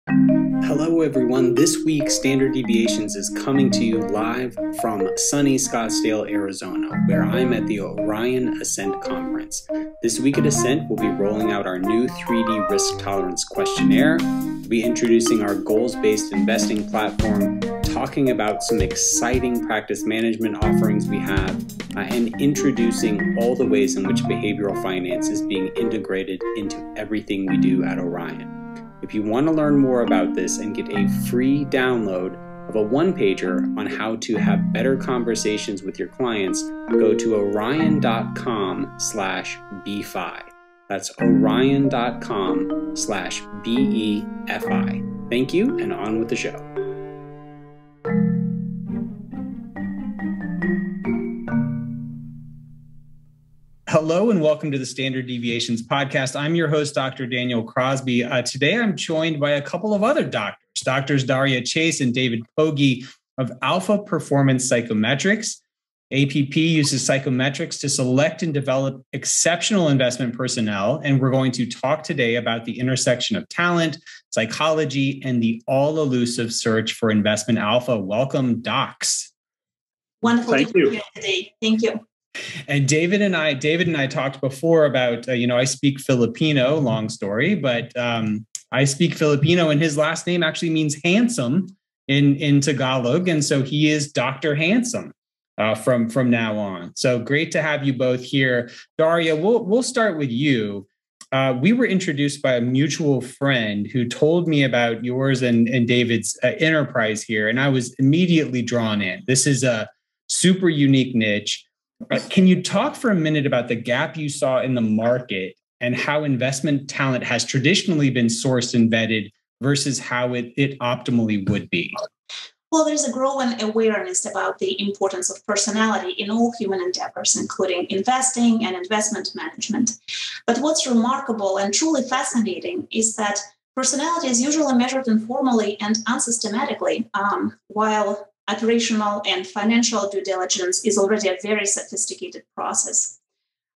Hello everyone, this week Standard Deviations is coming to you live from sunny Scottsdale, Arizona, where I'm at the Orion Ascent Conference. This week at Ascent, we'll be rolling out our new 3D risk tolerance questionnaire, we'll be introducing our goals-based investing platform, talking about some exciting practice management offerings we have, and introducing all the ways in which behavioral finance is being integrated into everything we do at Orion. If you want to learn more about this and get a free download of a one-pager on how to have better conversations with your clients, go to orion.com/BFI. That's orion.com/BEFI. Thank you, and on with the show. Hello and welcome to the Standard Deviations podcast. I'm your host, Dr. Daniel Crosby. Today, I'm joined by a couple of other doctors, Drs. Daria Chase and David Pogge of Alpha Performance Psychometrics. APP uses psychometrics to select and develop exceptional investment personnel, and we're going to talk today about the intersection of talent, psychology, and the all-elusive search for investment alpha. Welcome, docs. Wonderful to be here today. Thank you. And David and I talked before about, I speak Filipino, long story, but I speak Filipino and his last name actually means handsome in Tagalog. And so he is Dr. Handsome from now on. So great to have you both here. Daria, we'll start with you. We were introduced by a mutual friend who told me about yours and David's enterprise here, and I was immediately drawn in. This is a super unique niche. Can you talk for a minute about the gap you saw in the market and how investment talent has traditionally been sourced and vetted versus how it optimally would be? Well, there's a growing awareness about the importance of personality in all human endeavors, including investing and investment management. But what's remarkable and truly fascinating is that personality is usually measured informally and unsystematically, while operational and financial due diligence is already a very sophisticated process.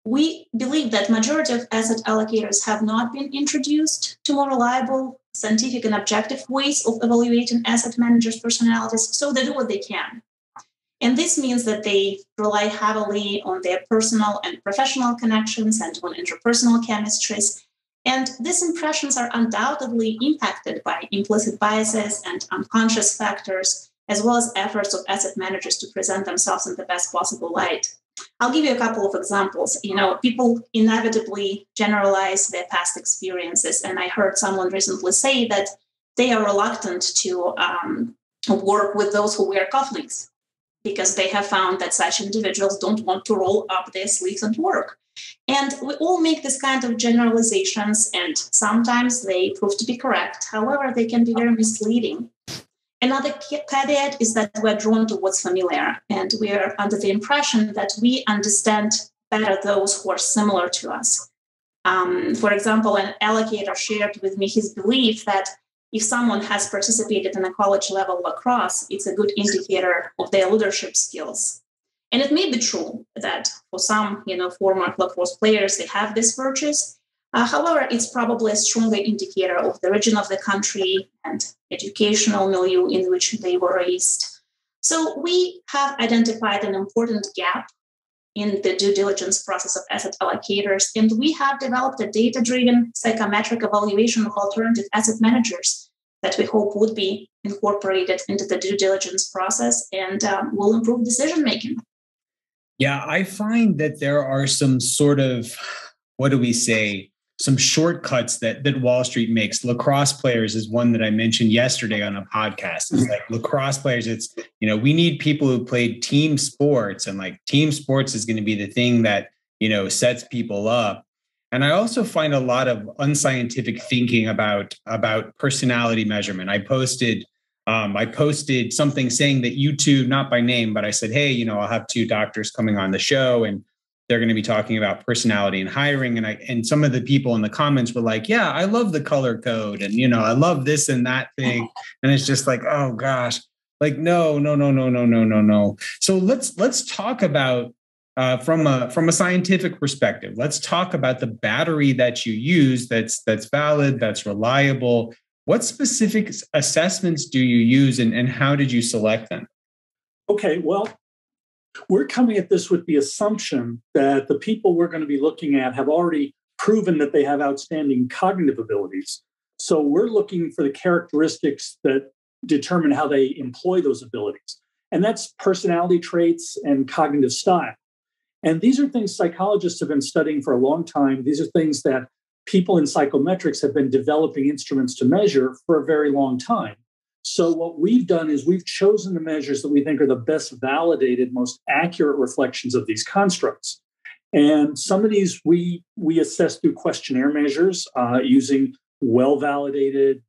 We believe that majority of asset allocators have not been introduced to more reliable, scientific, and objective ways of evaluating asset managers' personalities, so they do what they can. And this means that they rely heavily on their personal and professional connections and on interpersonal chemistries. And these impressions are undoubtedly impacted by implicit biases and unconscious factors, as well as efforts of asset managers to present themselves in the best possible light. I'll give you a couple of examples. People inevitably generalize their past experiences, and I heard someone recently say that they are reluctant to work with those who wear cufflinks because they have found that such individuals don't want to roll up their sleeves and work. And we all make this kind of generalizations, and sometimes they prove to be correct. However, they can be very misleading. Another caveat is that we're drawn to what's familiar, and we are under the impression that we understand better those who are similar to us. For example, an allocator shared with me his belief that if someone has participated in a college-level lacrosse, it's a good indicator of their leadership skills. And it may be true that for some, former lacrosse players, they have these virtues. However, it's probably a stronger indicator of the region of the country and educational milieu in which they were raised. So we have identified an important gap in the due diligence process of asset allocators, and we have developed a data-driven psychometric evaluation of alternative asset managers that we hope would be incorporated into the due diligence process and will improve decision-making. Yeah, I find that there are some sort of, some shortcuts that Wall Street makes. Lacrosse players is one that I mentioned yesterday on a podcast. It's like lacrosse players, it's, we need people who played team sports, and like team sports is going to be the thing that, sets people up. And I also find a lot of unscientific thinking about personality measurement. I posted something saying that you two, not by name, but I said, hey, I'll have two doctors coming on the show, and they're going to be talking about personality and hiring. And some of the people in the comments were like, yeah, I love the color code. And, I love this and that thing. And it's just like, oh gosh, like, no. So let's talk about, from a scientific perspective, let's talk about the battery that you use that's valid, that's reliable. What specific assessments do you use and how did you select them? Okay, well, we're coming at this with the assumption that the people we're going to be looking at have already proven that they have outstanding cognitive abilities. So we're looking for the characteristics that determine how they employ those abilities. And that's personality traits and cognitive style. And these are things psychologists have been studying for a long time. These are things that people in psychometrics have been developing instruments to measure for a very long time. So what we've done is we've chosen the measures that we think are the best validated, most accurate reflections of these constructs. And some of these we assess through questionnaire measures using well-validated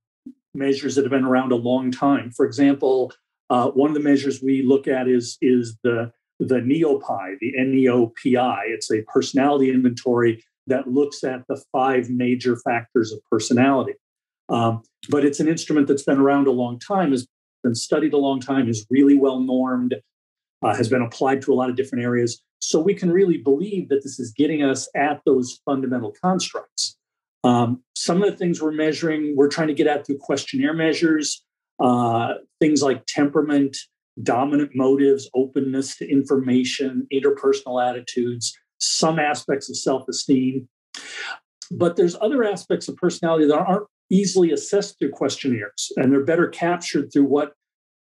measures that have been around a long time. For example, one of the measures we look at is the NEOPI, the NEOPI. It's a personality inventory that looks at the 5 major factors of personality. But it's an instrument that's been around a long time, has been studied a long time, is really well normed, has been applied to a lot of different areas. So we can really believe that this is getting us at those fundamental constructs. Some of the things we're measuring, we're trying to get at through questionnaire measures, things like temperament, dominant motives, openness to information, interpersonal attitudes, some aspects of self-esteem. But there's other aspects of personality that aren't easily assessed through questionnaires, and they're better captured through what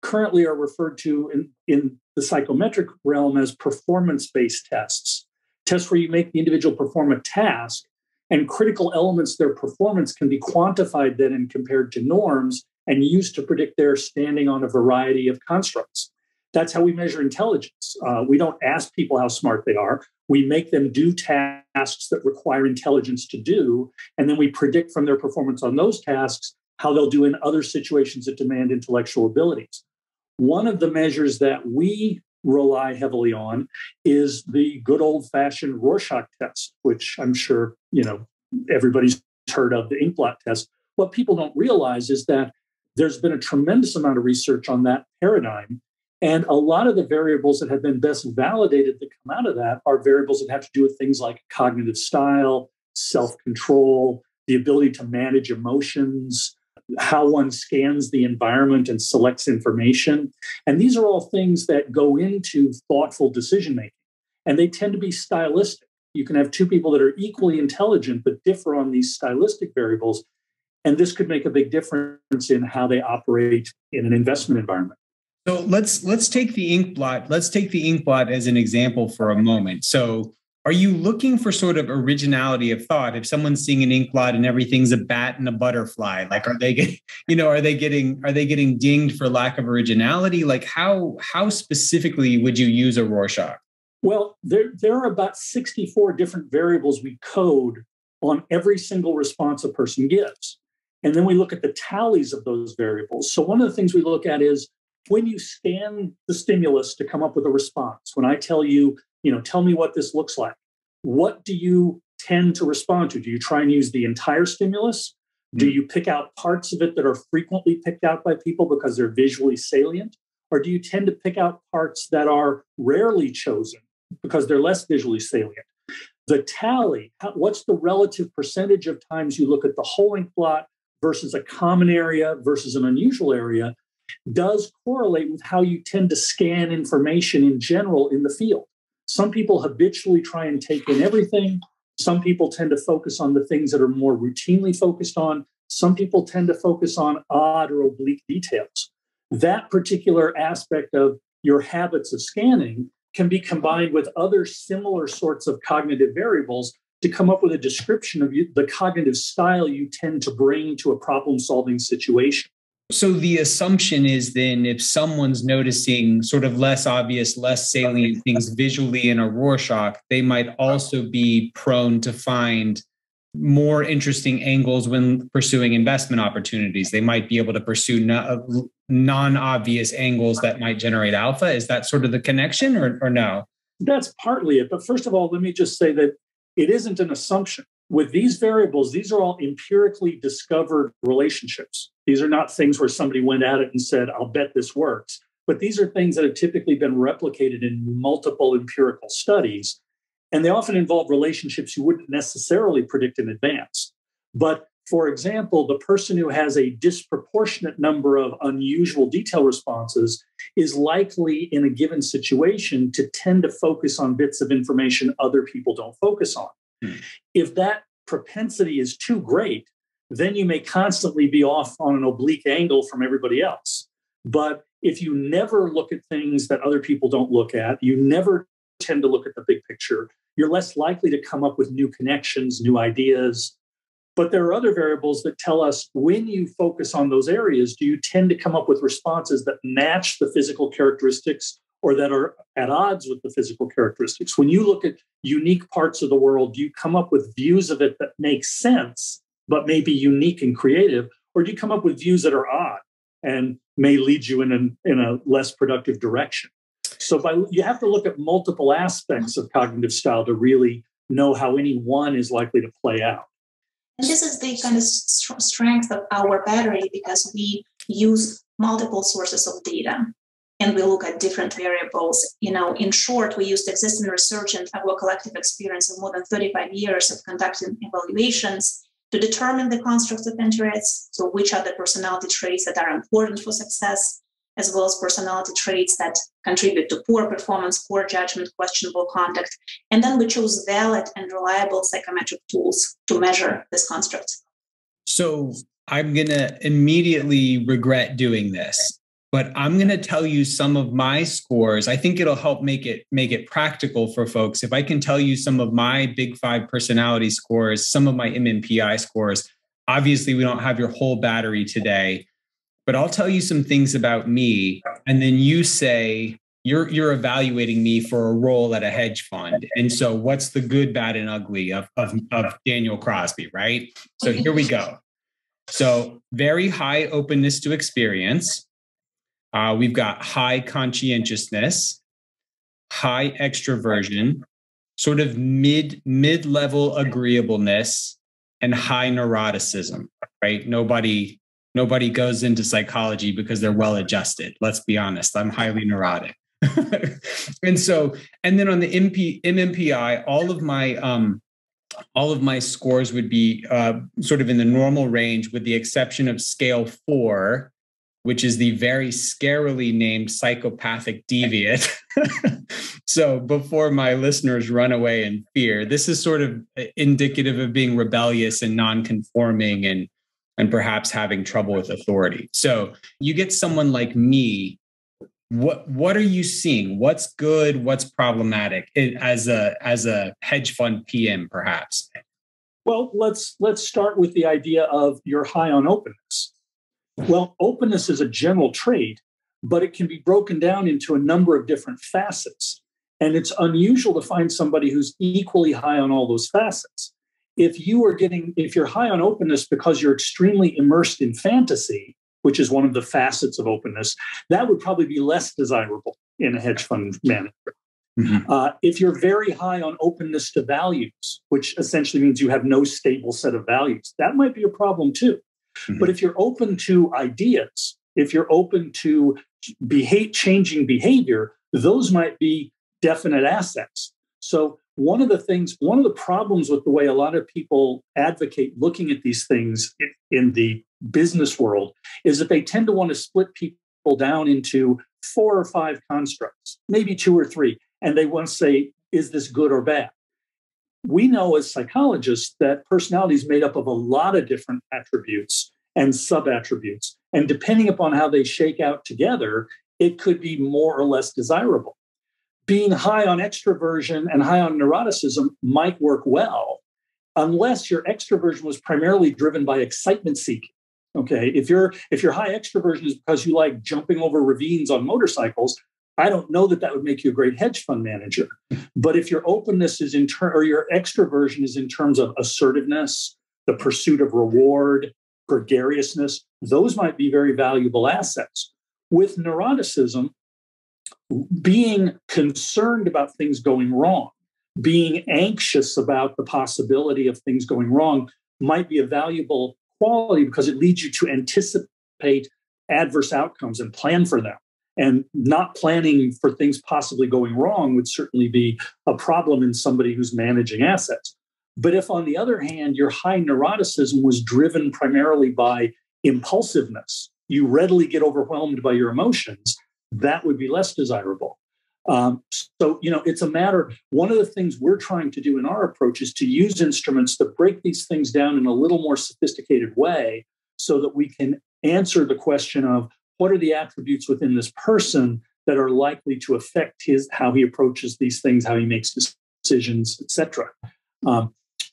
currently are referred to in the psychometric realm as performance-based tests, tests where you make the individual perform a task, and critical elements of their performance can be quantified then and compared to norms and used to predict their standing on a variety of constructs. That's how we measure intelligence. We don't ask people how smart they are. We make them do tasks that require intelligence to do, and then we predict from their performance on those tasks how they'll do in other situations that demand intellectual abilities. One of the measures that we rely heavily on is the good old-fashioned Rorschach test, which I'm sure everybody's heard of, the ink blot test. What people don't realize is that there's been a tremendous amount of research on that paradigm. And a lot of the variables that have been best validated that come out of that are variables that have to do with things like cognitive style, self-control, the ability to manage emotions, how one scans the environment and selects information. And these are all things that go into thoughtful decision-making. And they tend to be stylistic. You can have two people that are equally intelligent but differ on these stylistic variables. And this could make a big difference in how they operate in an investment environment. So let's take the ink blot. Let's take the ink blot as an example for a moment. So are you looking for sort of originality of thought? If someone's seeing an ink blot and everything's a bat and a butterfly, like are they getting dinged for lack of originality? Like how specifically would you use a Rorschach? Well, there are about 64 different variables we code on every single response a person gives. And then we look at the tallies of those variables. So one of the things we look at is when you scan the stimulus to come up with a response, when I tell you, tell me what this looks like, what do you tend to respond to? Do you try and use the entire stimulus? Do you pick out parts of it that are frequently picked out by people because they're visually salient? Or do you tend to pick out parts that are rarely chosen because they're less visually salient? The tally, what's the relative percentage of times you look at the whole ink blot versus a common area versus an unusual area, does correlate with how you tend to scan information in general in the field. Some people habitually try and take in everything. Some people tend to focus on the things that are more routinely focused on. Some people tend to focus on odd or oblique details. That particular aspect of your habits of scanning can be combined with other similar sorts of cognitive variables to come up with a description of the cognitive style you tend to bring to a problem-solving situation. So the assumption is then if someone's noticing sort of less obvious, less salient things visually in a Rorschach, they might also be prone to find more interesting angles when pursuing investment opportunities. They might be able to pursue non-obvious angles that might generate alpha. Is that sort of the connection or no? That's partly it. But first of all, let me just say that it isn't an assumption. With these variables, these are all empirically discovered relationships. These are not things where somebody went at it and said, I'll bet this works. But these are things that have typically been replicated in multiple empirical studies. And they often involve relationships you wouldn't necessarily predict in advance. But for example, the person who has a disproportionate number of unusual detail responses is likely in a given situation to tend to focus on bits of information other people don't focus on. If that propensity is too great, then you may constantly be off on an oblique angle from everybody else. But if you never look at things that other people don't look at, you never tend to look at the big picture, you're less likely to come up with new connections, new ideas. But there are other variables that tell us when you focus on those areas, do you tend to come up with responses that match the physical characteristics or that are at odds with the physical characteristics? When you look at unique parts of the world, do you come up with views of it that make sense, but may be unique and creative? Or do you come up with views that are odd and may lead you in a less productive direction? So you have to look at multiple aspects of cognitive style to really know how any one is likely to play out. And this is the kind of strength of our battery, because we use multiple sources of data and we look at different variables. In short, we used existing research and our collective experience of more than 35 years of conducting evaluations to determine the constructs of interest. So which are the personality traits that are important for success, as well as personality traits that contribute to poor performance, poor judgment, questionable conduct. And then we chose valid and reliable psychometric tools to measure this construct. So I'm going to immediately regret doing this, but I'm going to tell you some of my scores. I think it'll help make it practical for folks. If I can tell you some of my Big Five personality scores, some of my MMPI scores. Obviously, we don't have your whole battery today, but I'll tell you some things about me, and then you say you're evaluating me for a role at a hedge fund. And so what's the good, bad, and ugly of Daniel Crosby, right? So here we go. So very high openness to experience. We've got high conscientiousness, high extroversion, sort of mid-level agreeableness, and high neuroticism, right? Nobody goes into psychology because they're well-adjusted. Let's be honest. I'm highly neurotic. And then on the MMPI, all of my scores would be sort of in the normal range, with the exception of scale 4, which is the very scarily named psychopathic deviant. So before my listeners run away in fear, this is sort of indicative of being rebellious and non-conforming and perhaps having trouble with authority. So you get someone like me. What are you seeing? What's good? What's problematic as a hedge fund PM, perhaps? Well, let's start with the idea of you're high on openness. Well, openness is a general trait, but it can be broken down into a number of different facets. And it's unusual to find somebody who's equally high on all those facets. If you're high on openness because you're extremely immersed in fantasy, which is one of the facets of openness, that would probably be less desirable in a hedge fund manager. Mm-hmm. If you're very high on openness to values, which essentially means you have no stable set of values, that might be a problem too. Mm-hmm. But if you're open to ideas, if you're open to changing behavior, those might be definite assets. So one of the problems with the way a lot of people advocate looking at these things in the business world is that they tend to want to split people down into 4 or 5 constructs, maybe 2 or 3, and they want to say, is this good or bad? We know as psychologists that personality is made up of a lot of different attributes and sub-attributes, and depending upon how they shake out together, it could be more or less desirable. Being high on extroversion and high on neuroticism might work well, unless your extroversion was primarily driven by excitement seeking. Okay, if your high extroversion is because you like jumping over ravines on motorcycles, I don't know that would make you a great hedge fund manager. But if your openness is or your extroversion is in terms of assertiveness, the pursuit of reward, gregariousness, those might be very valuable assets. With neuroticism, being concerned about things going wrong, being anxious about the possibility of things going wrong might be a valuable quality because it leads you to anticipate adverse outcomes and plan for them. And not planning for things possibly going wrong would certainly be a problem in somebody who's managing assets. But if, on the other hand, your high neuroticism was driven primarily by impulsiveness, you readily get overwhelmed by your emotions, that would be less desirable. So, it's a matter, one of the things we're trying to do in our approach is to use instruments to break these things down in a little more sophisticated way so that we can answer the question of what are the attributes within this person that are likely to affect how he approaches these things, how he makes decisions, etc.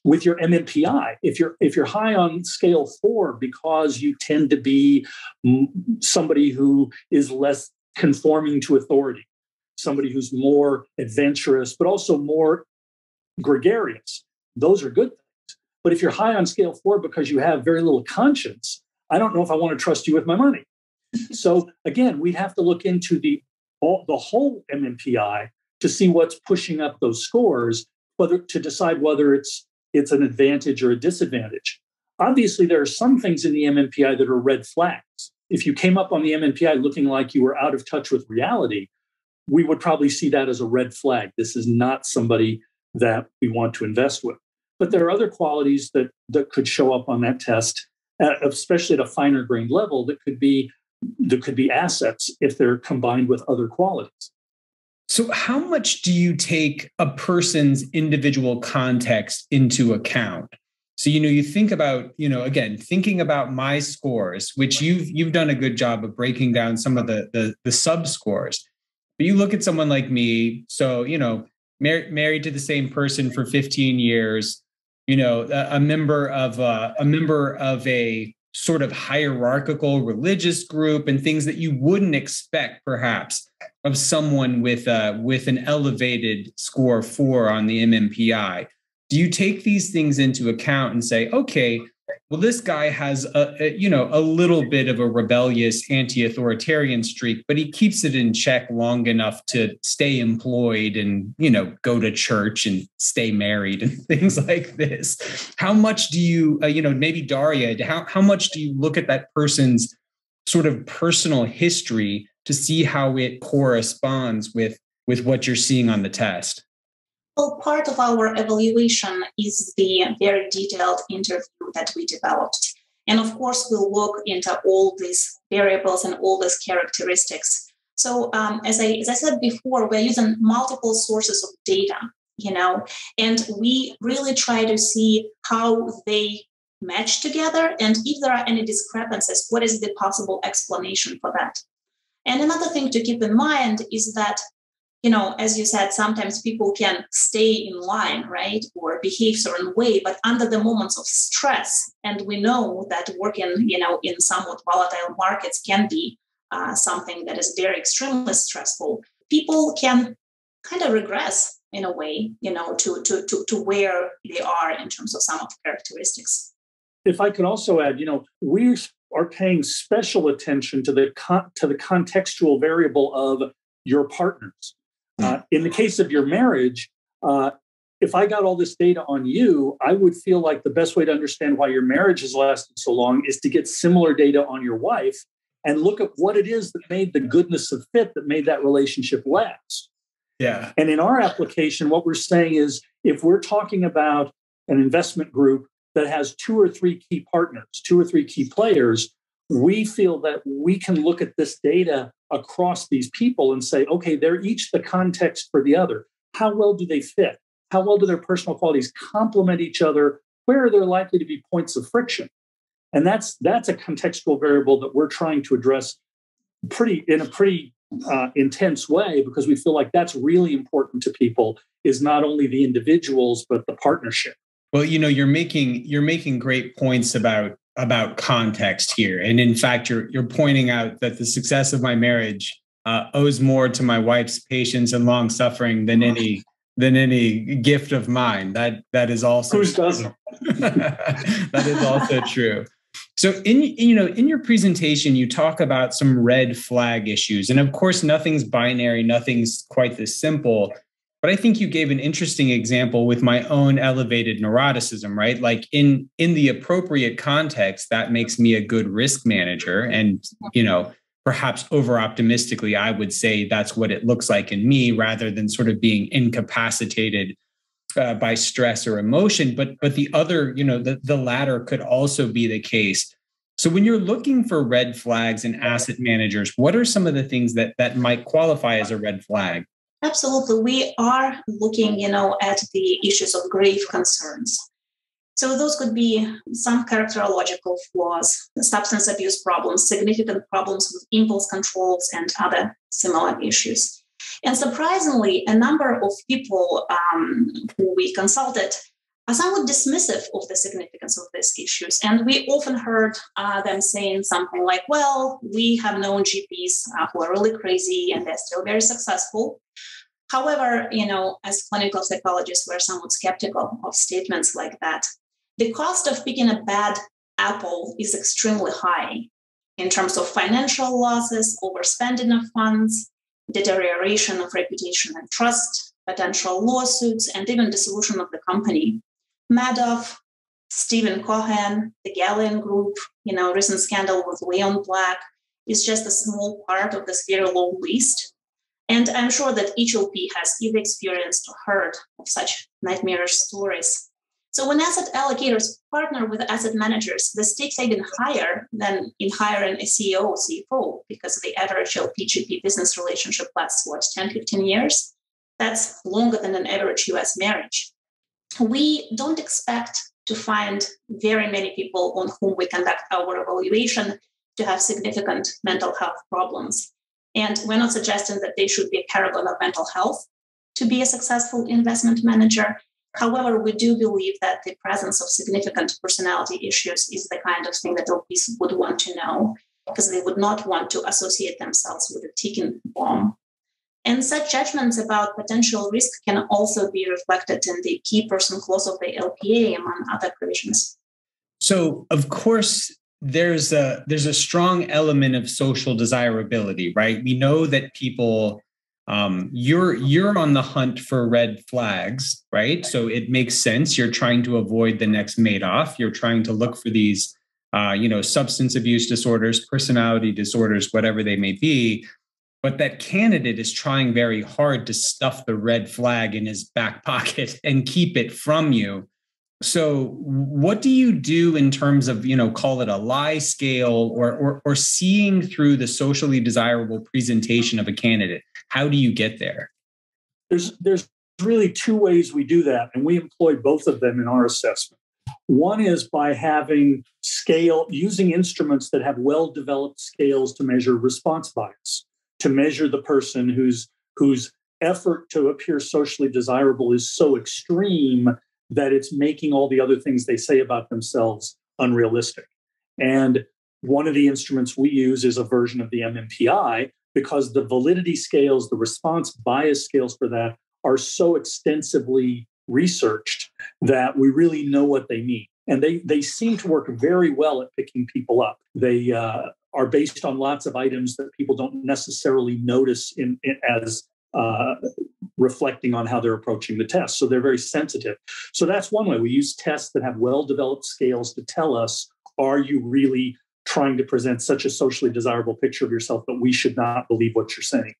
With your MMPI, if you're high on scale 4 because you tend to be somebody who is less conforming to authority, somebody who's more adventurous, but also more gregarious, those are good things. But if you're high on scale 4 because you have very little conscience, I don't know if I want to trust you with my money. So again, we'd have to look into the whole MMPI to see what's pushing up those scores, to decide whether it's an advantage or a disadvantage. Obviously, there are some things in the MMPI that are red flags. If you came up on the MMPI looking like you were out of touch with reality, we would probably see that as a red flag. This is not somebody that we want to invest with. But there are other qualities that could show up on that test, especially at a finer grained level, that could be assets if they're combined with other qualities. So how much do you take a person's individual context into account? So, you think about, again, thinking about my scores, which you've done a good job of breaking down some of the sub scores. But you look at someone like me, so, married to the same person for 15 years, a member of a sort of hierarchical religious group, and things that you wouldn't expect perhaps of someone with an elevated score 4 on the MMPI. Do you take these things into account and say, okay, well, this guy has a little bit of a rebellious anti-authoritarian streak, but he keeps it in check long enough to stay employed and, go to church and stay married and things like this. How much do you, maybe Daria, how much do you look at that person's sort of personal history to see how it corresponds with what you're seeing on the test? Well, part of our evaluation is the very detailed interview that we developed. And of course, we'll look into all these variables and all these characteristics. So as I said before, we're using multiple sources of data, and we really try to see how they match together. And if there are any discrepancies, what is the possible explanation for that? And another thing to keep in mind is that, as you said, sometimes people can stay in line, right, or behave certain way, but under the moments of stress, and we know that working, in somewhat volatile markets can be something that is very extremely stressful. People can kind of regress in a way, to where they are in terms of some of the characteristics. If I could also add, we are paying special attention to the contextual variable of your partners. In the case of your marriage, if I got all this data on you, I would feel like the best way to understand why your marriage has lasted so long is to get similar data on your wife and look at what it is that made the goodness of fit that made that relationship last. Yeah. And in our application, what we're saying is if we're talking about an investment group that has 2 or 3 key partners, 2 or 3 key players, we feel that we can look at this data across these people and say, okay, they're each the context for the other. How well do they fit? How well do their personal qualities complement each other? Where are there likely to be points of friction? And that's a contextual variable that we're trying to address in a pretty intense way, because we feel like that's really important to people, is not only the individuals, but the partnership. Well, you're making great points about context here. And in fact, you're pointing out that the success of my marriage owes more to my wife's patience and long suffering than any gift of mine. That is also who doesn't. That is also true. So in your presentation, you talk about some red flag issues. And of course, nothing's binary, nothing's quite this simple. But I think you gave an interesting example with my own elevated neuroticism, right? Like in the appropriate context, that makes me a good risk manager. And, perhaps over optimistically, I would say that's what it looks like in me, rather than sort of being incapacitated by stress or emotion, but the other, the latter could also be the case. So when you're looking for red flags in asset managers, what are some of the things that might qualify as a red flag? Absolutely. We are looking, at the issues of grave concerns. So those could be some characterological flaws, substance abuse problems, significant problems with impulse controls, and other similar issues. And surprisingly, a number of people who we consulted are somewhat dismissive of the significance of these issues. And we often heard them saying something like, well, we have known GPs who are really crazy and they're still very successful. However, as clinical psychologists, we're somewhat skeptical of statements like that. The cost of picking a bad apple is extremely high in terms of financial losses, overspending of funds, deterioration of reputation and trust, potential lawsuits, and even dissolution of the company. Madoff, Stephen Cohen, the Galleon Group, recent scandal with Leon Black is just a small part of this very long list. And I'm sure that each LP has either experienced or heard of such nightmarish stories. So when asset allocators partner with asset managers, the stakes are even higher than in hiring a CEO or CFO, because the average LP-GP business relationship lasts, 10, 15 years? That's longer than an average US marriage. We don't expect to find very many people on whom we conduct our evaluation to have significant mental health problems. And we're not suggesting that they should be a paragon of mental health to be a successful investment manager. However, we do believe that the presence of significant personality issues is the kind of thing that LPs would want to know, because they would not want to associate themselves with a ticking bomb. And such judgments about potential risk can also be reflected in the key person clause of the LPA, among other provisions. So, of course, there's a strong element of social desirability, right? We know that people, you're on the hunt for red flags, right? So it makes sense. You're trying to avoid the next Madoff. You're trying to look for these, substance abuse disorders, personality disorders, whatever they may be. But that candidate is trying very hard to stuff the red flag in his back pocket and keep it from you. So what do you do in terms of, call it a lie scale or seeing through the socially desirable presentation of a candidate? How do you get there? There's really two ways we do that, and we employ both of them in our assessment. One is by using instruments that have well-developed scales to measure response bias, to measure the person whose effort to appear socially desirable is so extreme that it's making all the other things they say about themselves unrealistic. And one of the instruments we use is a version of the MMPI, because the validity scales, the response bias scales for that are so extensively researched that we really know what they mean. And they seem to work very well at picking people up. They are based on lots of items that people don't necessarily notice as reflecting on how they're approaching the test. So they're very sensitive. So that's one way. We use tests that have well-developed scales to tell us, are you really trying to present such a socially desirable picture of yourself that we should not believe what you're saying?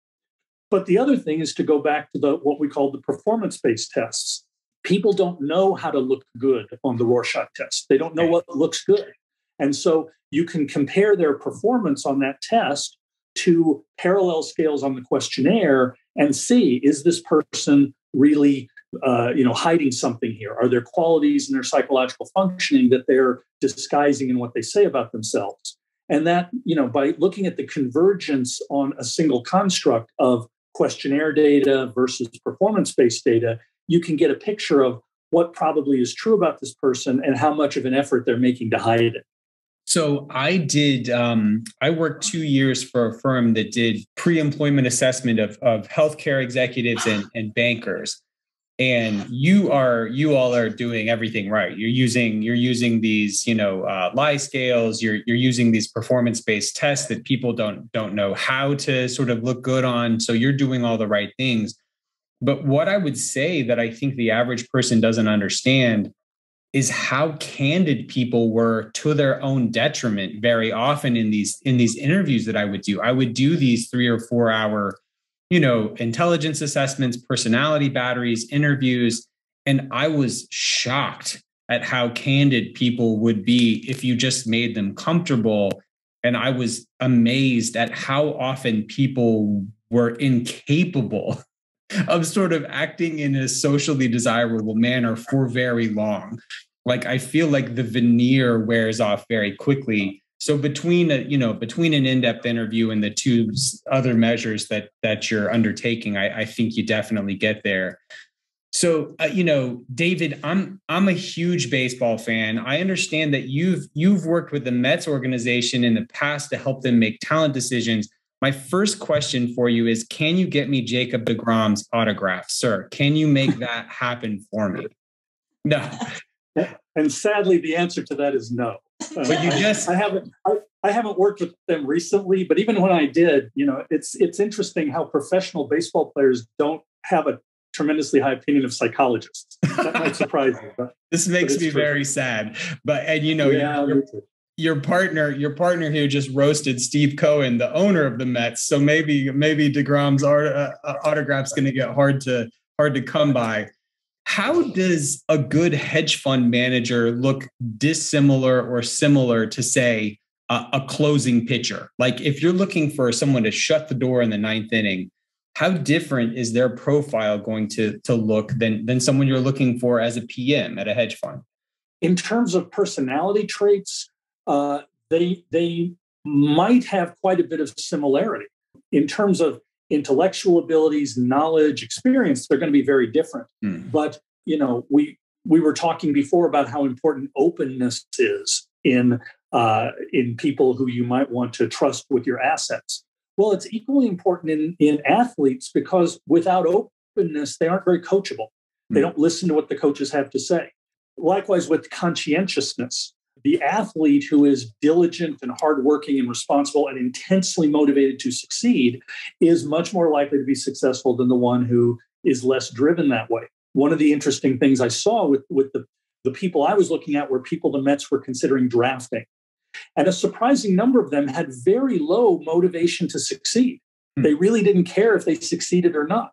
But the other thing is to go back to what we call the performance-based tests. People don't know how to look good on the Rorschach test. They don't know what looks good. And so you can compare their performance on that test to parallel scales on the questionnaire and see, is this person really hiding something here? Are there qualities in their psychological functioning that they're disguising in what they say about themselves? And that, by looking at the convergence on a single construct of questionnaire data versus performance-based data, you can get a picture of what probably is true about this person and how much of an effort they're making to hide it. So I worked 2 years for a firm that did pre-employment assessment of healthcare executives and bankers. And you all are doing everything right. You're using these, lie scales. You're using these performance-based tests that people don't know how to sort of look good on. So you're doing all the right things. But what I would say that I think the average person doesn't understand is how candid people were to their own detriment very often in these interviews that I would do. I would do these 3 or 4 hour, intelligence assessments, personality batteries, interviews. And I was shocked at how candid people would be if you just made them comfortable. And I was amazed at how often people were incapable of sort of acting in a socially desirable manner for very long. Like, I feel like the veneer wears off very quickly. So between an in-depth interview and the two other measures that you're undertaking, I think you definitely get there. So, David, I'm a huge baseball fan. I understand that you've worked with the Mets organization in the past to help them make talent decisions. My first question for you is, can you get me Jacob deGrom's autograph, sir? Can you make that happen for me? No. And sadly, the answer to that is no. But I haven't worked with them recently, but even when I did, it's interesting how professional baseball players don't have a tremendously high opinion of psychologists. That might surprise you. But this makes me very sad. Your partner here just roasted Steve Cohen, the owner of the Mets. So maybe deGrom's autograph's going to get hard to come by. How does a good hedge fund manager look dissimilar or similar to, say, a closing pitcher? Like, if you're looking for someone to shut the door in the ninth inning, how different is their profile going to look than someone you're looking for as a PM at a hedge fund? In terms of personality traits, they might have quite a bit of similarity. In terms of intellectual abilities, knowledge, experience, they're going to be very different. But, we were talking before about how important openness is in people who you might want to trust with your assets. Well, it's equally important in athletes, because without openness, they aren't very coachable. They don't listen to what the coaches have to say. Likewise, with conscientiousness, the athlete who is diligent and hardworking and responsible and intensely motivated to succeed is much more likely to be successful than the one who is less driven that way. One of the interesting things I saw with the people I was looking at were people the Mets were considering drafting. And a surprising number of them had very low motivation to succeed. They really didn't care if they succeeded or not.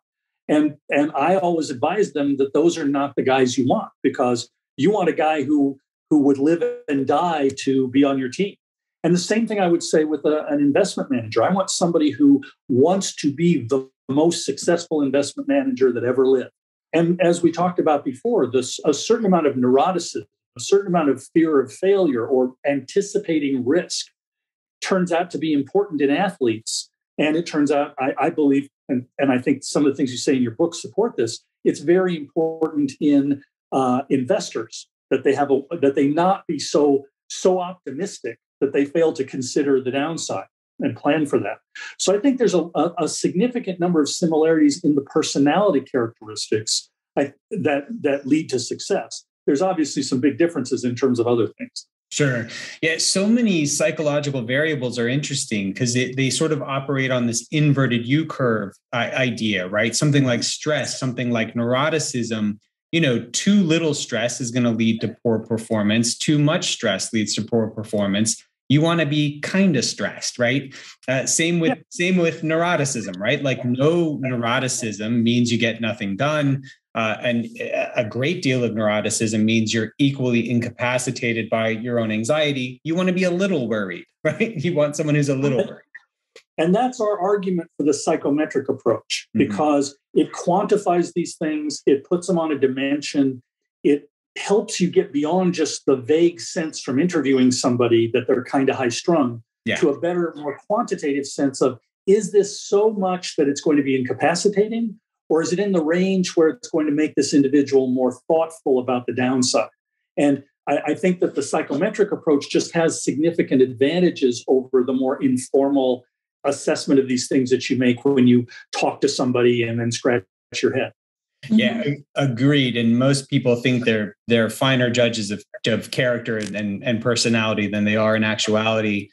And I always advised them that those are not the guys you want, because you want a guy who would live and die to be on your team. And the same thing I would say with an investment manager. I want somebody who wants to be the most successful investment manager that ever lived. And as we talked about before, a certain amount of neuroticism, a certain amount of fear of failure or anticipating risk turns out to be important in athletes. And it turns out, I believe, and I think some of the things you say in your book support this, it's very important in investors that they not be so optimistic that they fail to consider the downside and plan for that. So I think there's a significant number of similarities in the personality characteristics that lead to success. There's obviously some big differences in terms of other things. Sure. Yeah. So many psychological variables are interesting because they sort of operate on this inverted U curve idea, right? Something like stress, something like neuroticism. Too little stress is going to lead to poor performance. Too much stress leads to poor performance. You want to be kind of stressed, right? Same with neuroticism, right? Like, no neuroticism means you get nothing done. And a great deal of neuroticism means you're equally incapacitated by your own anxiety. You want to be a little worried, right? You want someone who's a little worried. And that's our argument for the psychometric approach, because it quantifies these things. It puts them on a dimension. It helps you get beyond just the vague sense from interviewing somebody that they're kind of high strung to a better, more quantitative sense of, is this so much that it's going to be incapacitating? Or is it in the range where it's going to make this individual more thoughtful about the downside? And I think that the psychometric approach just has significant advantages over the more informal assessment of these things that you make when you talk to somebody and then scratch your head. Yeah, agreed. And most people think they're finer judges of character and personality than they are in actuality.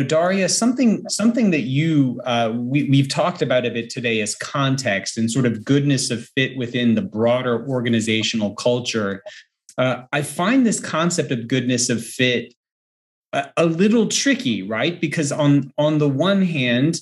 Daria, something that we've talked about a bit today is context and sort of goodness of fit within the broader organizational culture. I find this concept of goodness of fit a little tricky, right? Because on the one hand,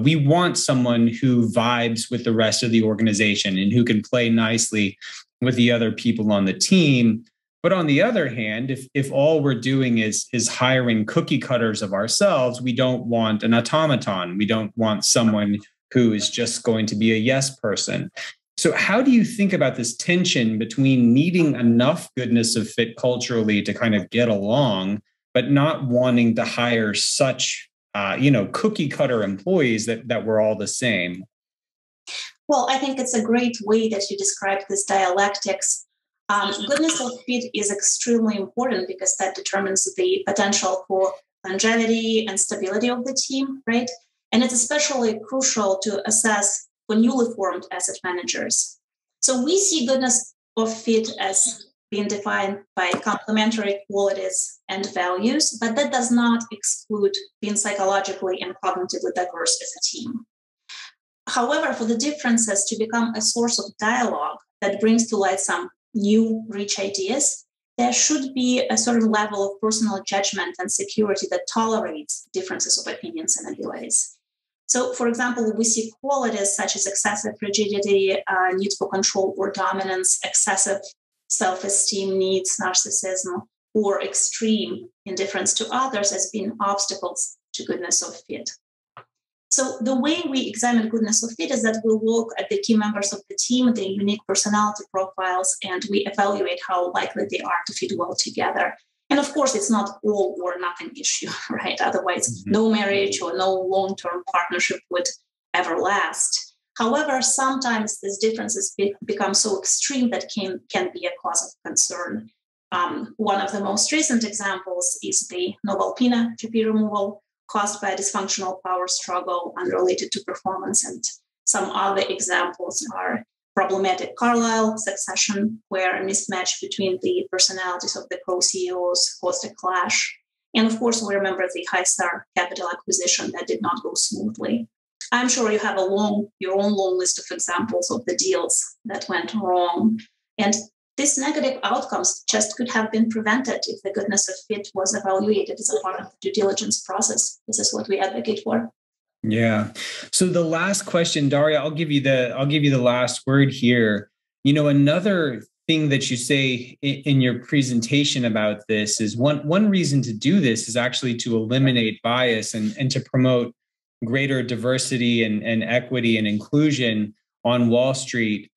we want someone who vibes with the rest of the organization and who can play nicely with the other people on the team. But on the other hand, if all we're doing is hiring cookie cutters of ourselves, we don't want an automaton. We don't want someone who is just going to be a yes person. So how do you think about this tension between needing enough goodness of fit culturally to kind of get along, but not wanting to hire such, cookie cutter employees that we're all the same? Well, I think it's a great way that you described this dialectics. Goodness of fit is extremely important because that determines the potential for longevity and stability of the team, right? And it's especially crucial to assess for newly formed asset managers. So we see goodness of fit as being defined by complementary qualities and values, but that does not exclude being psychologically and cognitively diverse as a team. However, for the differences to become a source of dialogue that brings to light some new, rich ideas, there should be a certain level of personal judgment and security that tolerates differences of opinions and abilities. So, for example, we see qualities such as excessive rigidity, need for control or dominance, excessive self-esteem needs, narcissism, or extreme indifference to others as being obstacles to goodness of fit. So the way we examine goodness of fit is that we look at the key members of the team, their unique personality profiles, and we evaluate how likely they are to fit well together. And of course, it's not all or nothing issue, right? Otherwise, no marriage or no long-term partnership would ever last. However, sometimes these differences become so extreme that can be a cause of concern. One of the most recent examples is the Novalpina GP removal caused by a dysfunctional power struggle unrelated to performance. And some other examples are problematic Carlyle succession, where a mismatch between the personalities of the co-CEOs caused a clash. And of course, we remember the High Star Capital acquisition that did not go smoothly. I'm sure you have your own long list of examples of the deals that went wrong. And these negative outcomes just could have been prevented if the goodness of fit was evaluated as a part of the due diligence process. This is what we advocate for. Yeah. So the last question, Daria, I'll give you the last word here. Another thing that you say in your presentation about this is one reason to do this is actually to eliminate bias and to promote greater diversity and equity and inclusion on Wall Street.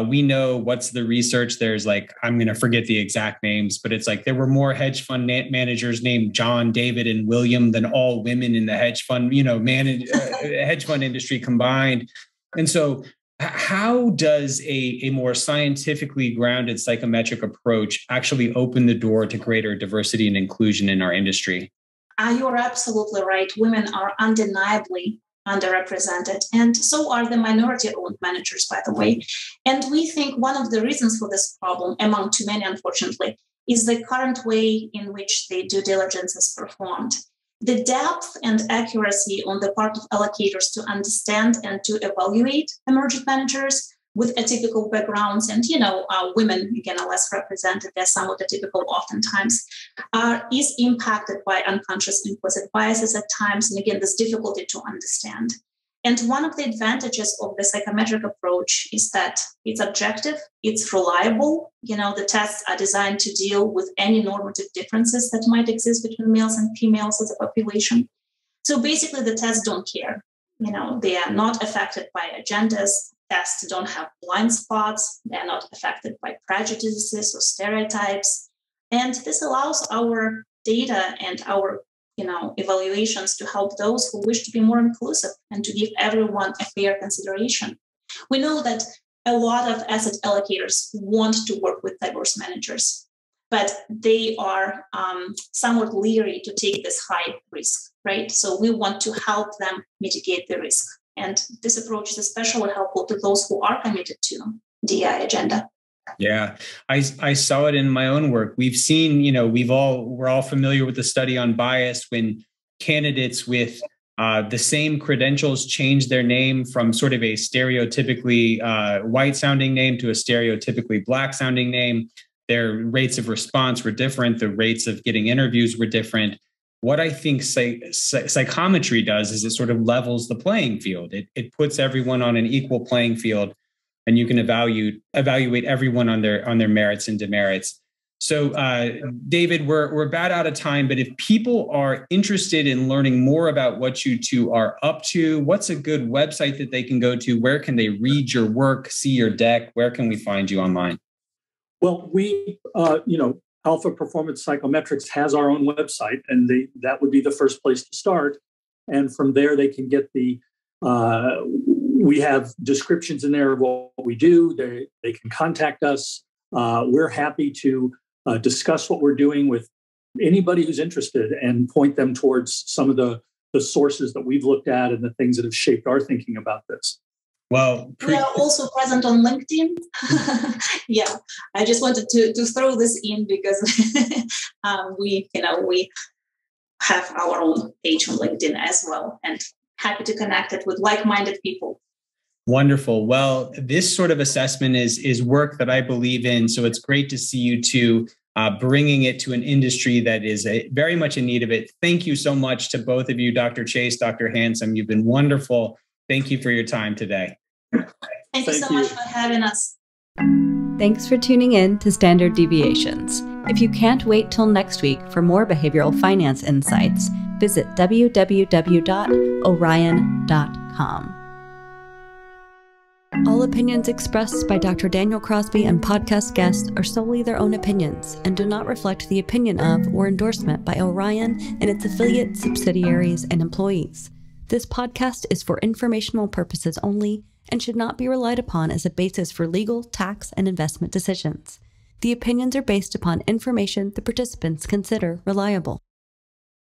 We know what's the research. There's I'm going to forget the exact names, but it's there were more hedge fund managers named John, David, and William than all women in the hedge fund, hedge fund industry combined. And so how does a more scientifically grounded psychometric approach actually open the door to greater diversity and inclusion in our industry? You're absolutely right. Women are undeniably underrepresented, and so are the minority-owned managers, by the way. And we think one of the reasons for this problem, among too many, unfortunately, is the current way in which the due diligence is performed. The depth and accuracy on the part of allocators to understand and to evaluate emerging managers with atypical backgrounds, and women, again, are less represented, they're somewhat atypical oftentimes, is impacted by unconscious implicit biases at times, and again, this difficulty to understand. And one of the advantages of the psychometric approach is that it's objective, it's reliable. The tests are designed to deal with any normative differences that might exist between males and females as a population. So basically, the tests don't care. They are not affected by agendas. Tests don't have blind spots. They're not affected by prejudices or stereotypes. And this allows our data and our evaluations to help those who wish to be more inclusive and to give everyone a fair consideration. We know that a lot of asset allocators want to work with diverse managers, but they are somewhat leery to take this high risk, right? So we want to help them mitigate the risk. And this approach is especially helpful to those who are committed to DEI agenda. Yeah, I saw it in my own work. We've seen, we're all familiar with the study on bias when candidates with the same credentials change their name from sort of a stereotypically white sounding name to a stereotypically black sounding name. Their rates of response were different. The rates of getting interviews were different. What I think psychometry does is it sort of levels the playing field. It puts everyone on an equal playing field. and you can evaluate everyone on their merits and demerits. So, David, we're about out of time, but if people are interested in learning more about what you two are up to, what's a good website that they can go to? Where can they read your work, see your deck? Where can we find you online? Well, we, Alpha Performance Psychometrics has our own website, and that would be the first place to start. And from there, they can get we have descriptions in there of what we do. They can contact us. We're happy to discuss what we're doing with anybody who's interested and point them towards some of the sources that we've looked at and the things that have shaped our thinking about this. Well, we are also present on LinkedIn. Yeah, I just wanted to throw this in because we have our own page on LinkedIn as well, and happy to connect it with like-minded people. Wonderful. Well, this sort of assessment is work that I believe in. So it's great to see you two bringing it to an industry that is very much in need of it. Thank you so much to both of you, Dr. Chase, Dr. Handsome. You've been wonderful. Thank you for your time today. Thank you so much for having us. Thanks for tuning in to Standard Deviations. If you can't wait till next week for more behavioral finance insights, visit www.orion.com. All opinions expressed by Dr. Daniel Crosby and podcast guests are solely their own opinions and do not reflect the opinion of or endorsement by Orion and its affiliates, subsidiaries, and employees. This podcast is for informational purposes only and should not be relied upon as a basis for legal, tax, and investment decisions. The opinions are based upon information the participants consider reliable.